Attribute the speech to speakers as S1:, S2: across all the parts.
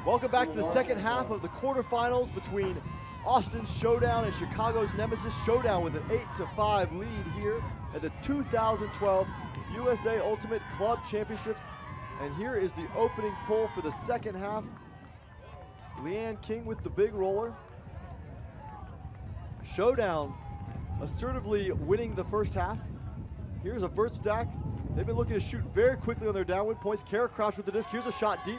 S1: Welcome back to the second half of the quarterfinals between Austin's Showdown and Chicago's Nemesis. Showdown with an 8-5 lead here at the 2012 USA Ultimate Club Championships. And here is the opening pull for the second half. Leanne King with the big roller. Showdown assertively winning the first half. Here's a vert stack. They've been looking to shoot very quickly on their downwind points. Kara Crouch with the disc. Here's a shot deep.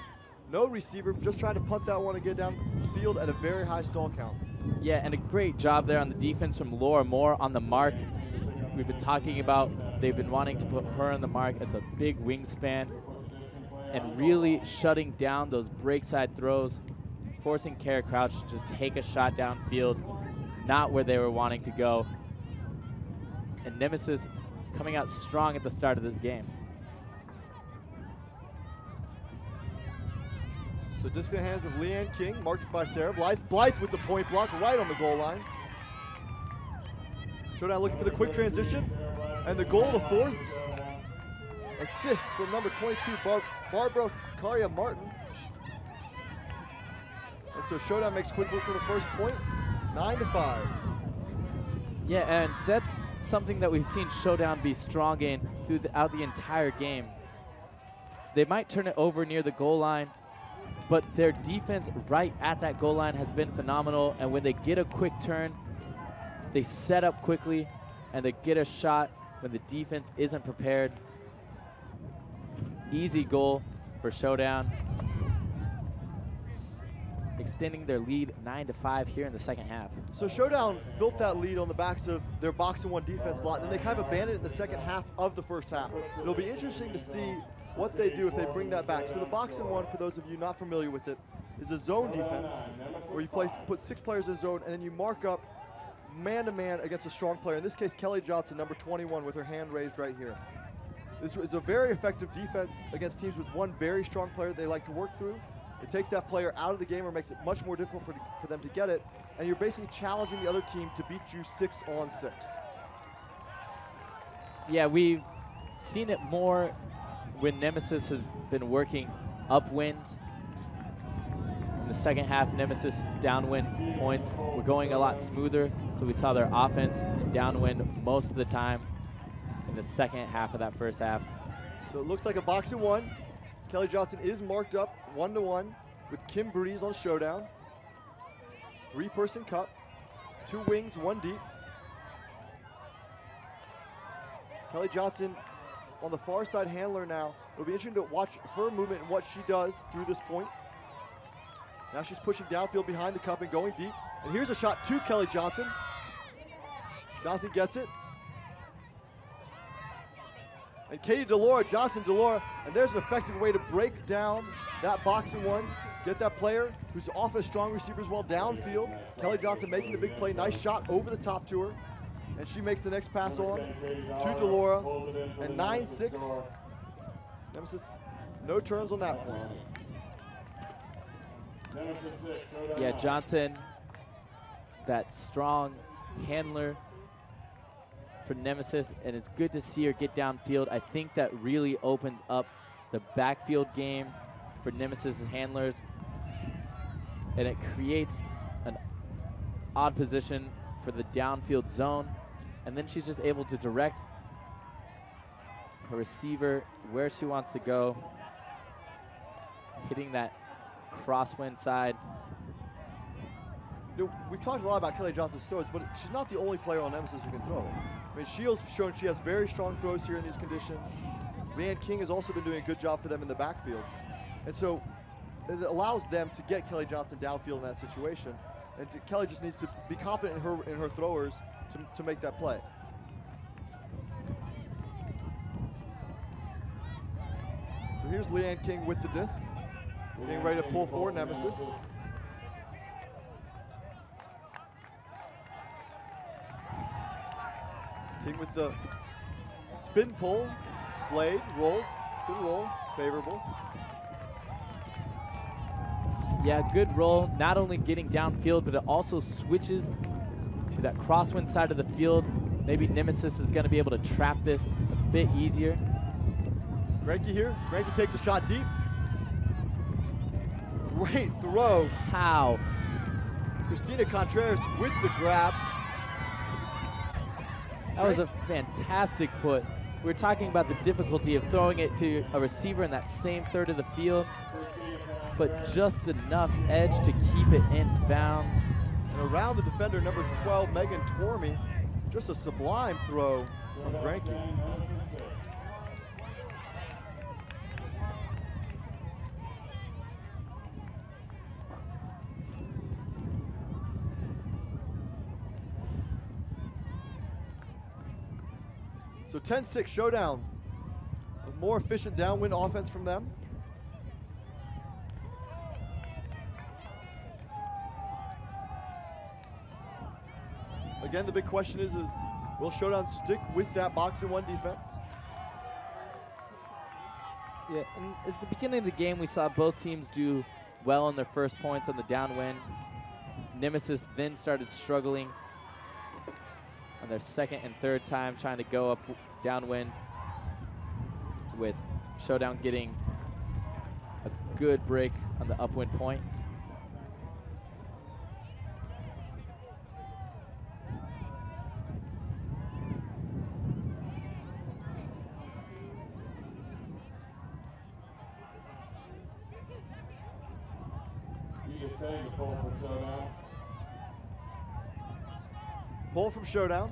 S1: No receiver, just trying to punt that one and get downfield at a very high stall count.
S2: Yeah, and a great job there on the defense from Laura Moore on the mark. We've been talking about they've been wanting to put her on the mark as a big wingspan and really shutting down those break side throws, forcing Kara Crouch to just take a shot downfield, not where they were wanting to go. And Nemesis coming out strong at the start of this game.
S1: So disc in the hands of Leanne King, marked by Sarah Blythe. Blythe with the point block right on the goal line. Showdown looking for the quick transition. And the goal to fourth. Assist from number 22, Barbara Karia Martin. And so Showdown makes quick work for the first point, 9-5.
S2: Yeah, and that's something that we've seen Showdown be strong in throughout the entire game. They might turn it over near the goal line, but their defense right at that goal line has been phenomenal. And when they get a quick turn, they set up quickly and they get a shot when the defense isn't prepared. Easy goal for Showdown, extending their lead 9-5 here in the second half.
S1: So Showdown built that lead on the backs of their box-and-one defense a lot, and then they kind of abandoned it in the second half of the first half. It'll be interesting to see what they do if they bring that back. So the box-and-one, for those of you not familiar with it, is a zone defense where you put 6 players in a zone and then you mark up man-to-man against a strong player. In this case, Kelly Johnson, number 21, with her hand raised right here. This is a very effective defense against teams with one very strong player they like to work through. It takes that player out of the game or makes it much more difficult for them to get it, and you're basically challenging the other team to beat you 6-on-6.
S2: Yeah, we've seen it more when Nemesis has been working upwind. In the second half, Nemesis' downwind points were going a lot smoother, so we saw their offense and downwind most of the time in the second half of that first half.
S1: So it looks like a box-and-one. Kelly Johnson is marked up 1-1 with Kim Breeze on Showdown. 3-person cup, 2 wings, 1 deep. Kelly Johnson on the far side handler now. It'll be interesting to watch her movement and what she does through this point. Now she's pushing downfield behind the cup and going deep. And here's a shot to Kelly Johnson. Johnson gets it. And Katie Delora, Johnson Delora, and there's an effective way to break down that box-and-one, get that player who's often a strong receiver as well downfield. Kelly Johnson making the big play, nice shot over the top to her, and she makes the next pass on to Delora, and 9-6. Nemesis, no turns on that point.
S2: Yeah, Johnson, that strong handler for Nemesis, and it's good to see her get downfield. I think that really opens up the backfield game for Nemesis' handlers, and it creates an odd position for the downfield zone, and then she's just able to direct her receiver where she wants to go, hitting that crosswind side.
S1: You know, we've talked a lot about Kelly Johnson's throws, but she's not the only player on Nemesis who can throw it. I mean, Shields shown she has very strong throws here in these conditions. Leanne King has also been doing a good job for them in the backfield. And so it allows them to get Kelly Johnson downfield in that situation. And Kelly just needs to be confident in her throwers to make that play. So here's Leanne King with the disc, getting ready to pull for Nemesis. King with the spin pull, blade, rolls, good roll, favorable.
S2: Yeah, good roll, not only getting downfield, but it also switches to that crosswind side of the field. Maybe Nemesis is gonna be able to trap this a bit easier.
S1: Granke here, Granke takes a shot deep. Great throw.
S2: How?
S1: Christina Contreras with the grab.
S2: That was a fantastic put. We were talking about the difficulty of throwing it to a receiver in that same third of the field, but just enough edge to keep it in bounds.
S1: And around the defender, number 12, Megan Tormey. Just a sublime throw from Granke. So 10-6 Showdown with more efficient downwind offense from them. Again, the big question is will Showdown stick with that box and one defense?
S2: Yeah, and at the beginning of the game, we saw both teams do well on their first points on the downwind. Nemesis then started struggling on their second and third time trying to go up downwind, with Showdown getting a good break on the upwind point.
S1: Pull from Showdown.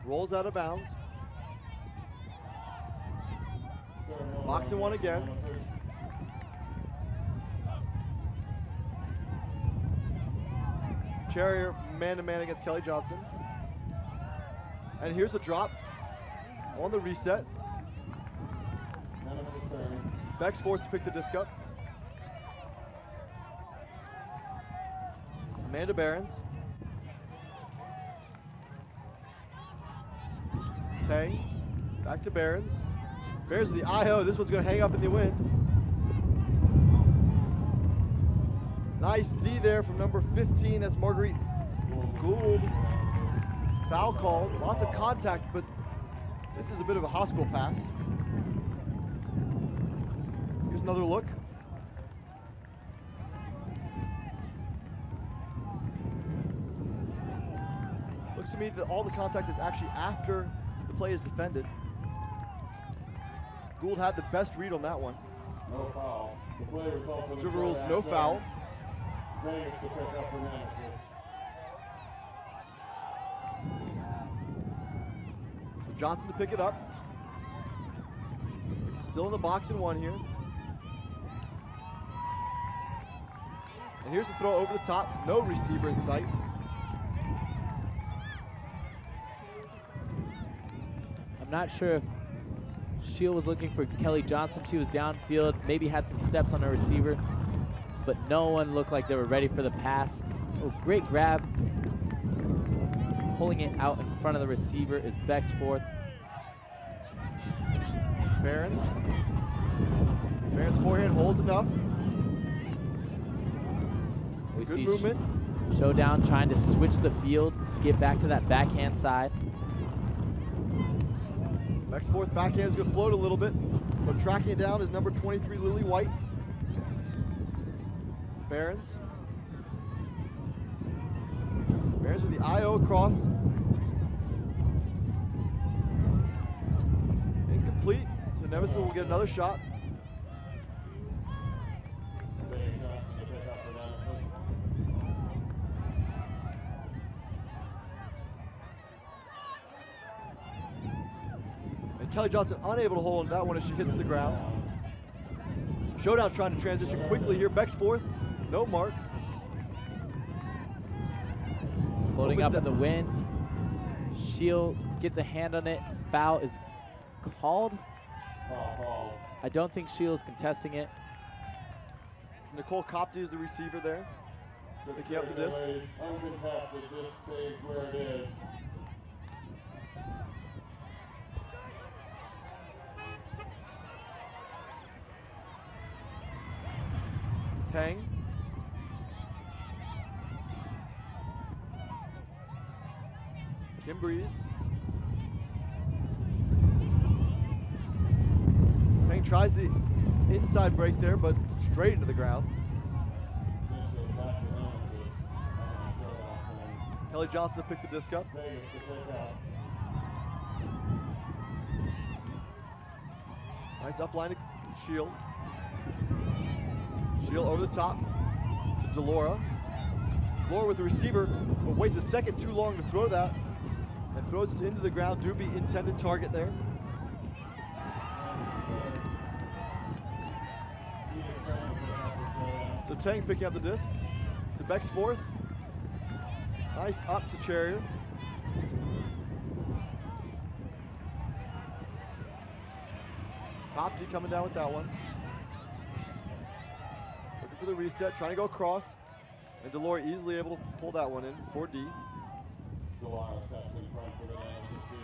S1: Rolls out of bounds. Box and one again. Charrier man-to-man against Kelly Johnson. And here's a drop on the reset. Beck's fourth to pick the disc up. Amanda Behrens. Tang, back to Behrens. Behrens with the IO. This one's going to hang up in the wind. Nice D there from number 15. That's Marguerite Gould. Foul called. Lots of contact, but this is a bit of a hospital pass. Here's another look. Looks to me that all the contact is actually after the play is defended. Gould had the best read on that one.
S3: No foul. The play results in
S1: Observer rules no foul.
S3: Vegas to pick up for Nemesis.
S1: So Johnson to pick it up. Still in the box and one here. And here's the throw over the top. No receiver in sight.
S2: I'm not sure if Shield was looking for Kelly Johnson. She was downfield, maybe had some steps on her receiver, but no one looked like they were ready for the pass. Oh, great grab. Pulling it out in front of the receiver is Beck's fourth.
S1: Behrens. Behrens forehand holds enough.
S2: We
S1: Good
S2: see
S1: movement.
S2: Showdown trying to switch the field, get back to that backhand side.
S1: Beck's fourth backhand is going to float a little bit, but tracking it down is number 23, Lily White. Behrens. Behrens with the IO across. Incomplete, so Nemesis will get another shot. Kelly Johnson unable to hold on that one as she hits the ground. Showdown trying to transition quickly here. Beck's fourth, no mark.
S2: Floating up in the wind. Shield gets a hand on it. Foul is called. I don't think Shield is contesting it.
S1: Nicole Copty is the receiver there, picking up the disc.
S3: Uncontested, this stays where it is.
S1: Tang. Kim Breeze. Tang tries the inside break there, but straight into the ground.
S3: Eventually back to Nemesis. Showdown
S1: Kelly Johnson picked the disc up.
S3: Vegas to pick up.
S1: Nice upline to Shield. Shield over the top to Delora. Delora with the receiver, but waits a second too long to throw that and throws it into the ground. Doobie intended target there. So Tang picking up the disc to Beck's fourth. Nice up to Charrier. Copty coming down with that one. Looking for the reset, trying to go across. And Delora easily able to pull that one in for D.
S3: Delora steps in front for the Nemesis D.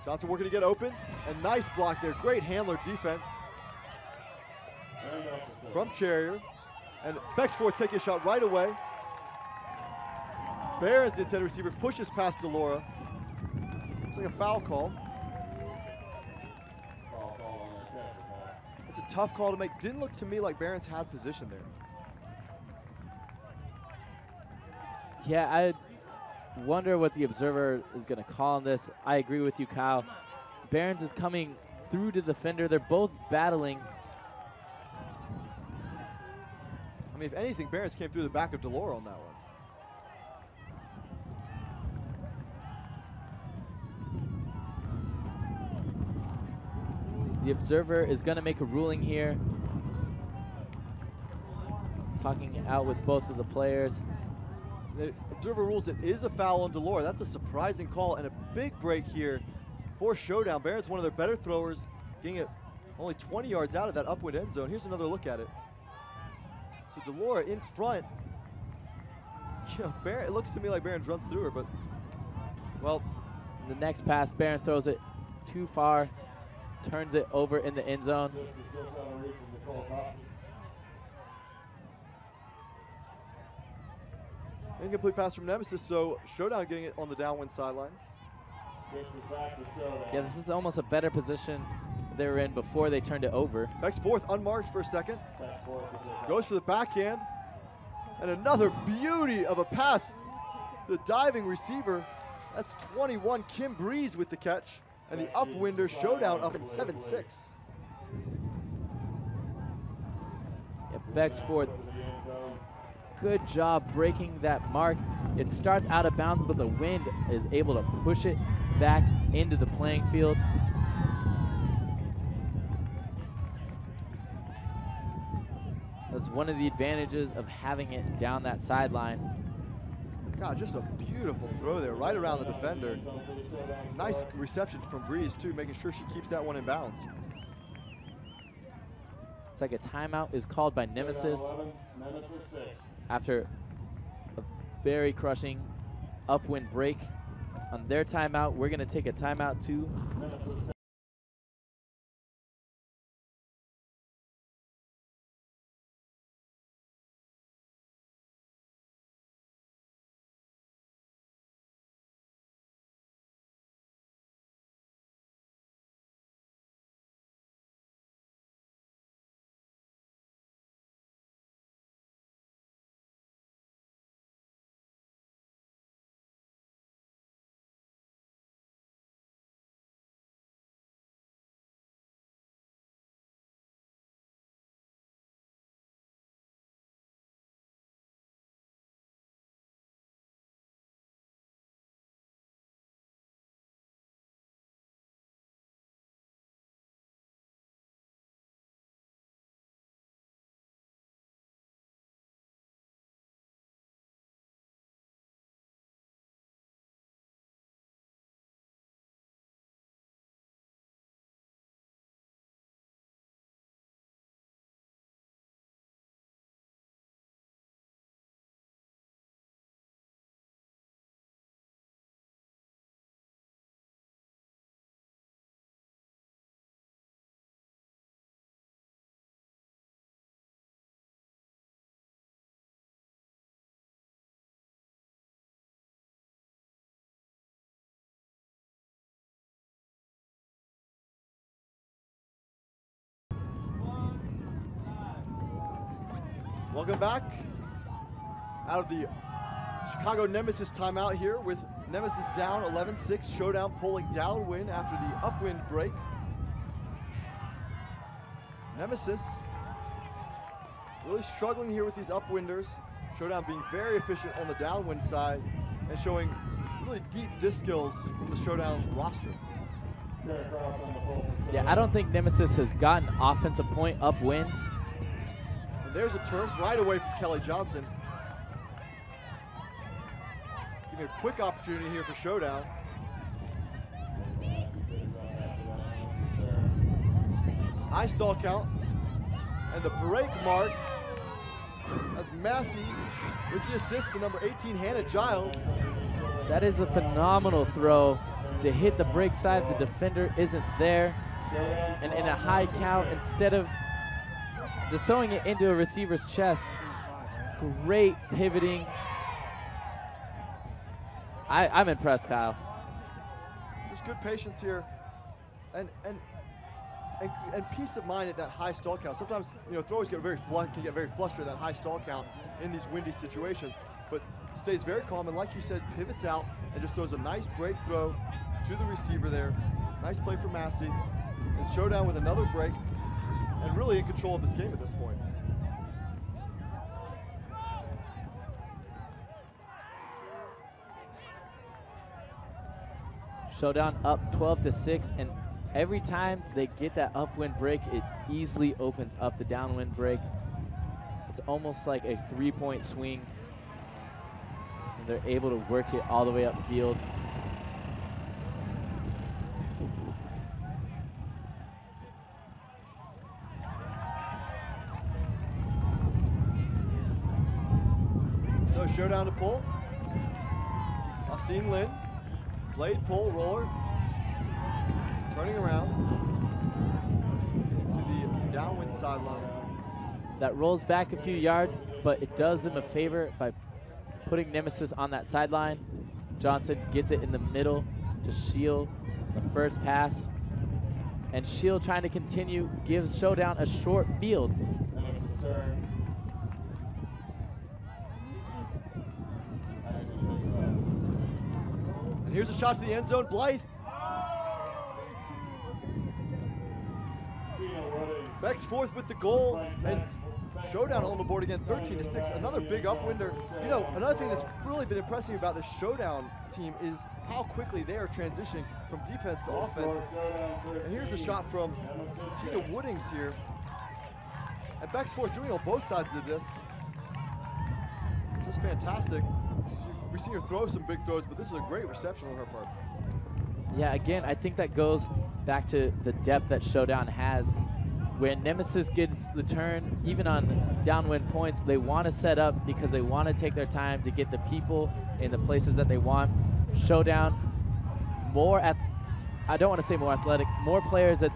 S1: Johnson working to get open. And nice block there. Great handler defense
S3: And up to
S1: from Charrier. And Beck's fourth taking a shot right away. Barron's the intended receiver, pushes past Delora. Looks like a foul call.
S3: Foul call on their catch back.
S1: It's a tough call to make. Didn't look to me like Barron's had position there.
S2: Yeah, I wonder what the observer is going to call on this. I agree with you, Kyle. Barron's is coming through to the defender. They're both battling.
S1: I mean, if anything, Barron's came through the back of Delora on that one.
S2: The observer is going to make a ruling here. Talking out with both of the players.
S1: The observer rules it is a foul on Delora. That's a surprising call and a big break here for Showdown. Barron's one of their better throwers, getting it only 20 yards out of that upwind end zone. Here's another look at it. So Delora in front. You know, Barron, it looks to me like Barron runs through her, but, well.
S2: The next pass, Barron throws it too far, turns it over in the end zone.
S3: Just out of reach of Nicole Copty.
S1: Incomplete pass from Nemesis, so Showdown getting it on the downwind sideline.
S3: Gets it back to Showdown.
S2: Yeah, this is almost a better position they were in before they turned it over.
S1: Beck's fourth, unmarked for a second.
S3: Back forth to pick up.
S1: Goes for the backhand. And another beauty of a pass to the diving receiver. That's 21, Kim Breeze with the catch. And the upwinder Showdown up at 7-6.
S2: Yeah, Beck's fourth. Good job breaking that mark. It starts out of bounds, but the wind is able to push it back into the playing field. That's one of the advantages of having it down that sideline.
S1: God, just a beautiful throw there, right around the defender. Nice reception from Breeze, too, making sure she keeps that one in bounds.
S2: It's like a timeout is called by Nemesis
S3: Nemesis 6.
S2: after a very crushing upwind break. On their timeout, we're going to take a timeout too.
S3: Nemesis
S1: Welcome back out of the Chicago Nemesis timeout here with Nemesis down 11-6. Showdown pulling downwind after the upwind break. Nemesis really struggling here with these upwinders. Showdown being very efficient on the downwind side and showing really deep disc skills from the Showdown roster.
S2: Yeah, I don't think Nemesis has gotten offensive point upwind.
S1: And there's a turf right away from Kelly Johnson. Giving a quick opportunity here for Showdown. High stall count. And the break mark. That's Massey with the assist to number 18, Hannah Giles.
S2: That is a phenomenal throw to hit the break side. The defender isn't there. And in a high count, instead of just throwing it into a receiver's chest, great pivoting. I'm impressed, Kyle.
S1: Just good patience here. And peace of mind at that high stall count. Sometimes, you know, throwers can get very flustered at that high stall count in these windy situations, but stays very calm and, like you said, pivots out and just throws a nice break throw to the receiver there. Nice play for Massey. And Showdown with another break and really in control of this game at this point.
S2: Showdown up 12-6, and every time they get that upwind break, it easily opens up the downwind break. It's almost like a 3-point swing, and they're able to work it all the way upfield.
S1: So Showdown to pull. Austin Lynn, blade pull, roller. Turning around into the downwind sideline.
S2: That rolls back a few yards, but it does them a favor by putting Nemesis on that sideline. Johnson gets it in the middle to Shield, the first pass. And Shield, trying to continue, gives Showdown a short field.
S1: And here's a shot to the end zone. Blythe. Beck's fourth with the goal, and Showdown on the board again, 13-6. Another big upwinder. You know, another thing that's really been impressive about the Showdown team is how quickly they are transitioning from defense to offense. And here's the shot from Tina Woodings here. And Beck's fourth doing it on both sides of the disc. Just fantastic. We've seen her throw some big throws, but this is a great reception on her part.
S2: Yeah, again, I think that goes back to the depth that Showdown has. When Nemesis gets the turn, even on downwind points, they want to set up because they want to take their time to get the people in the places that they want. Showdown, I don't want to say more athletic, more players that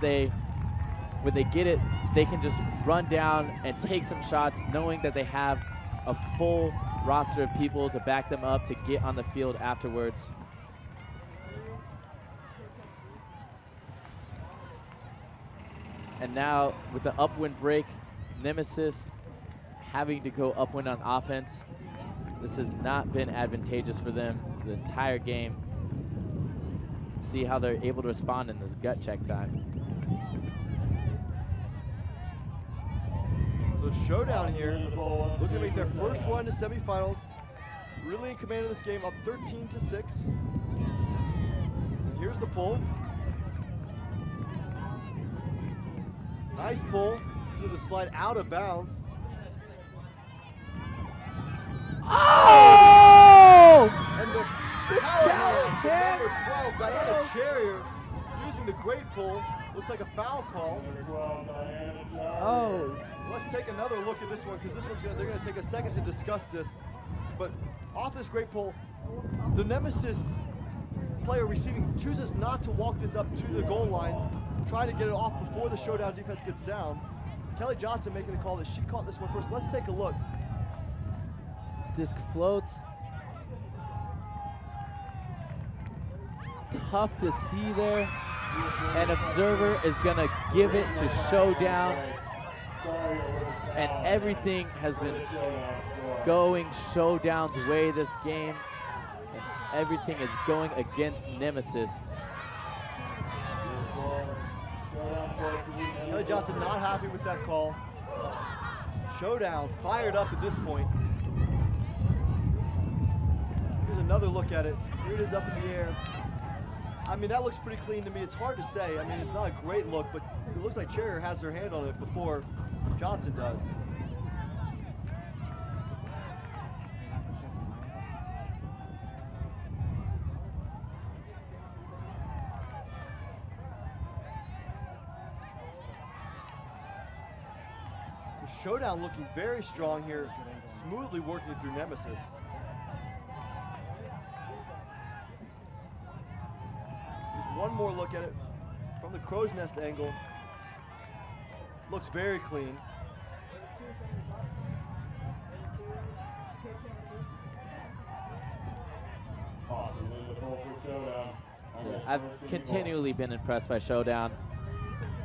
S2: when they get it, they can just run down and take some shots knowing that they have a full roster of people to back them up to get on the field afterwards. And now with the upwind break, Nemesis having to go upwind on offense. This has not been advantageous for them the entire game. See how they're able to respond in this gut check time.
S1: So Showdown here, looking to make their first run to semifinals. Really in command of this game, up 13-6. And here's the pull. Nice pull. This was a slide out of bounds.
S2: Oh!
S1: And the power hand, number 12, Diana Charrier, using the great pull. Looks like a foul call.
S2: Oh.
S1: Let's take another look at this one, because this one's they're gonna take a second to discuss this. But off this great pull, the Nemesis player receiving chooses not to walk this up to the goal line, trying to get it off before the Showdown defense gets down. Kelly Johnson making the call that she caught this one first. Let's take a look.
S2: Disc floats. Tough to see there. An observer is gonna give it to Showdown. And everything has been going Showdown's way this game. And everything is going against Nemesis.
S1: Kelly Johnson not happy with that call. Showdown fired up at this point. Here's another look at it. Here it is up in the air. I mean, that looks pretty clean to me. It's hard to say. I mean, it's not a great look, but it looks like Cherrier has her hand on it before Johnson does. So Showdown looking very strong here, smoothly working through Nemesis. Here's one more look at it from the crow's nest angle. Looks very clean.
S2: Yeah, I've continually been impressed by Showdown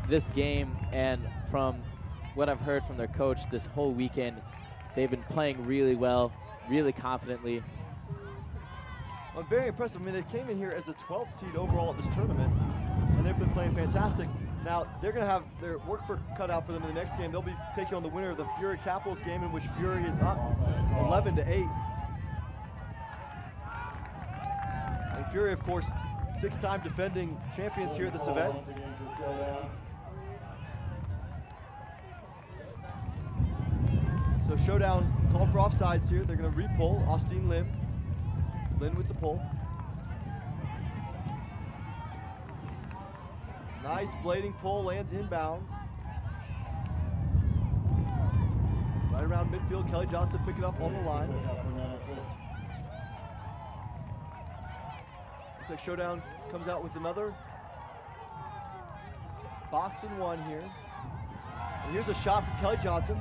S2: this game, and from what I've heard from their coach this whole weekend, they've been playing really well, really confidently.
S1: I'm very impressed. I mean, they came in here as the 12th seed overall at this tournament, and they've been playing fantastic. Now, they're going to have their work cut out for them in the next game. They'll be taking on the winner of the Fury Capitals game, in which Fury is up 11-8. And Fury, of course, 6-time defending champions here at this event. So Showdown called for offsides here. They're going to re-pull Austin Lim. Lynn with the pull. Nice blading pull, lands inbounds. Right around midfield, Kelly Johnson pick it up on the line. Looks like Showdown comes out with another box and one here. And here's a shot from Kelly Johnson.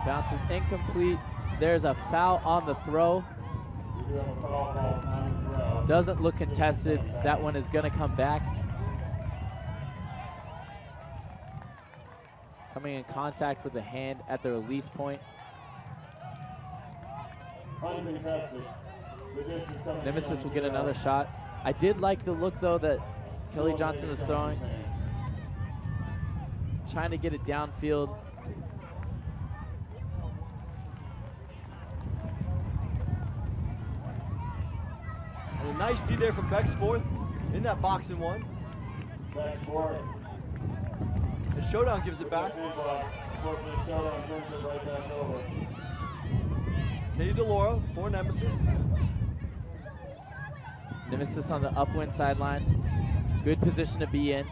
S2: Bounces incomplete. There's a foul on the throw. Doesn't look contested. That one is going to come back. Coming in contact with the hand at the release point. Nemesis will get another shot. I did like the look, though, that Kelly Johnson was throwing. Trying to get it downfield.
S1: And a nice D there from Bexforth in that box and one. And Showdown gives it back. Katie DeLauro for Nemesis.
S2: Nemesis on the upwind sideline. Good position to be in.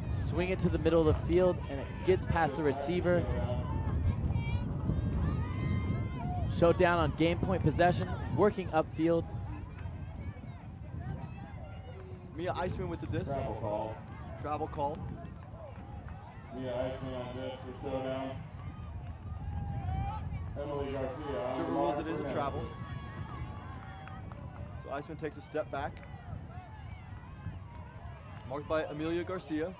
S2: Swing it to the middle of the field, and it gets past the receiver. Showdown on game point possession, working upfield.
S1: Mia Iceman with the disc. Travel call.
S3: Mia Iceman on disc for Showdown. Emily Garcia.
S1: Observer rules it is a travel. So Iceman takes a step back. Marked by Amelia Garcia.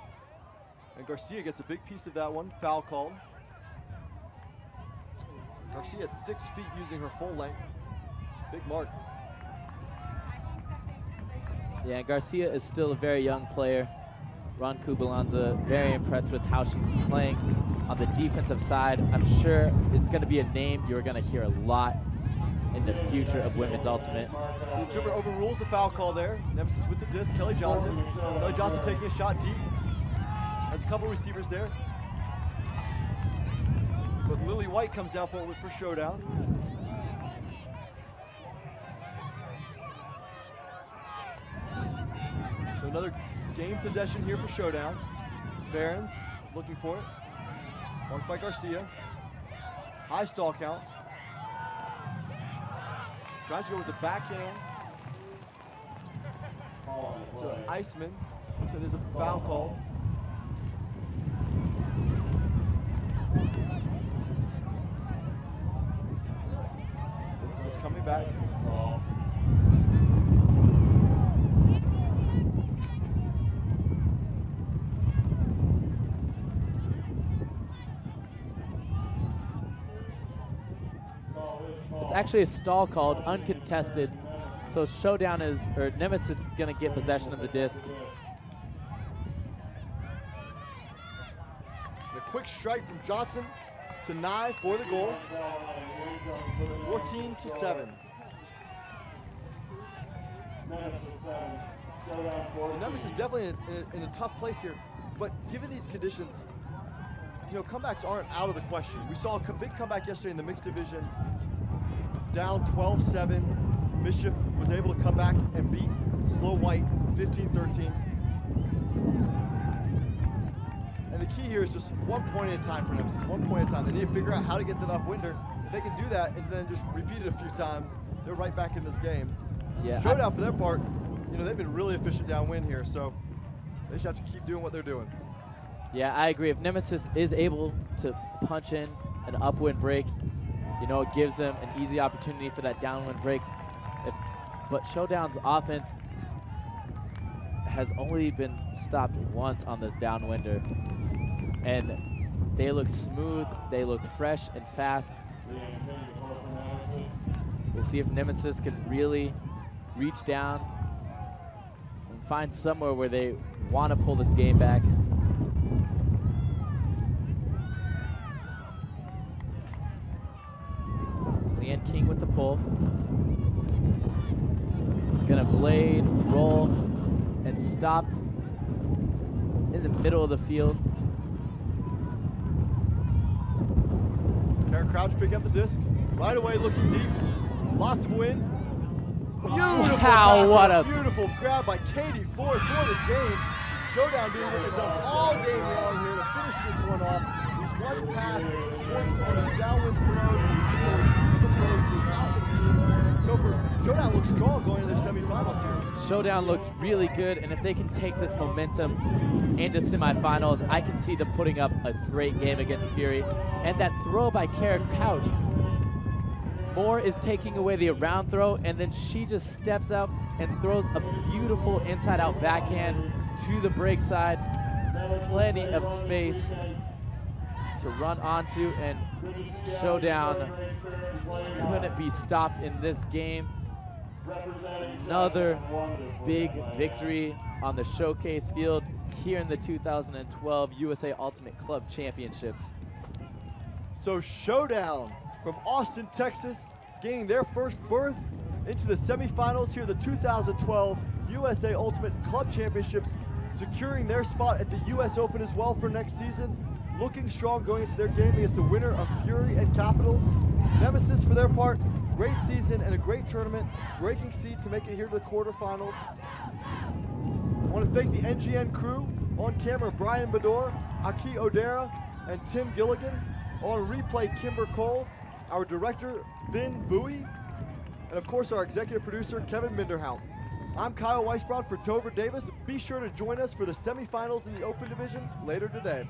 S1: And Garcia gets a big piece of that one. Foul called. Garcia at 6 feet using her full length. Big mark.
S2: Yeah, Garcia is still a very young player. Ron Kubalanza, very impressed with how she's been playing on the defensive side. I'm sure it's going to be a name you're going to hear a lot in the future of women's ultimate.
S1: So the observer overrules the foul call there. Nemesis with the disc, Kelly Johnson. Kelly Johnson taking a shot deep. Has a couple receivers there. But Lily White comes down forward for Showdown. So another game possession here for Showdown. Barons looking for it. Marked by Garcia. High stall count. Tries to go with the backhand. So Iceman. Looks like there's a foul call. It's coming back.
S2: It's actually a stall called, uncontested. So Showdown is, or Nemesis is gonna get possession of the disc.
S1: And a quick strike from Johnson to Nye for the goal. 14-7. So Nemesis is definitely in a tough place here, but given these conditions, you know, comebacks aren't out of the question. We saw a big comeback yesterday in the mixed division, down 12-7. Mischief was able to come back and beat Slow White 15-13. And the key here is just 1 point at a time for Nemesis, 1 point at a time. They need to figure out how to get to the upwinder. If they can do that and then just repeat it a few times, they're right back in this game.
S2: Yeah.
S1: Showdown, for their part, you know, they've been really efficient downwind here, so they just have to keep doing what they're doing.
S2: Yeah, I agree. If Nemesis is able to punch in an upwind break, you know, it gives them an easy opportunity for that downwind break. But Showdown's offense has only been stopped once on this downwinder. And they look smooth, they look fresh and fast. We'll see if Nemesis can really reach down and find somewhere where they want to pull this game back. Leanne King with the pull. It's gonna blade, roll, and stop in the middle of the field.
S1: Kara Crouch picking up the disc. Right away, looking deep. Lots of wind. Beautiful pass,
S2: what a
S1: beautiful grab by Katie Ford for the game. Showdown doing what they've done all game long here to finish this one off. These one pass points on these downwind throws, showing beautiful throws throughout the team. Topher, Showdown looks strong going into their semifinals here.
S2: Showdown looks really good, and if they can take this momentum into semifinals, I can see them putting up a great game against Fury. And that throw by Kara Couch, Moore is taking away the around throw, and then she just steps up and throws a beautiful inside-out backhand to the break side. Plenty of space to run onto, and Showdown just couldn't be stopped in this game. Another big victory on the showcase field here in the 2012 USA Ultimate Club Championships.
S1: So Showdown from Austin, Texas, gaining their first berth into the semifinals here, the 2012 USA Ultimate Club Championships, securing their spot at the US Open as well for next season. Looking strong going into their game against the winner of Fury and Capitals. Nemesis, for their part, great season and a great tournament, breaking seed to make it here to the quarterfinals. I want to thank the NGN crew. On camera, Brian Bador, Aki Odera, and Tim Gilligan. On replay, Kimber Coles, our director, Vin Bowie, and of course our executive producer, Kevin Minderhout. I'm Kyle Weisbrod for Topher Davis. Be sure to join us for the semifinals in the Open Division later today.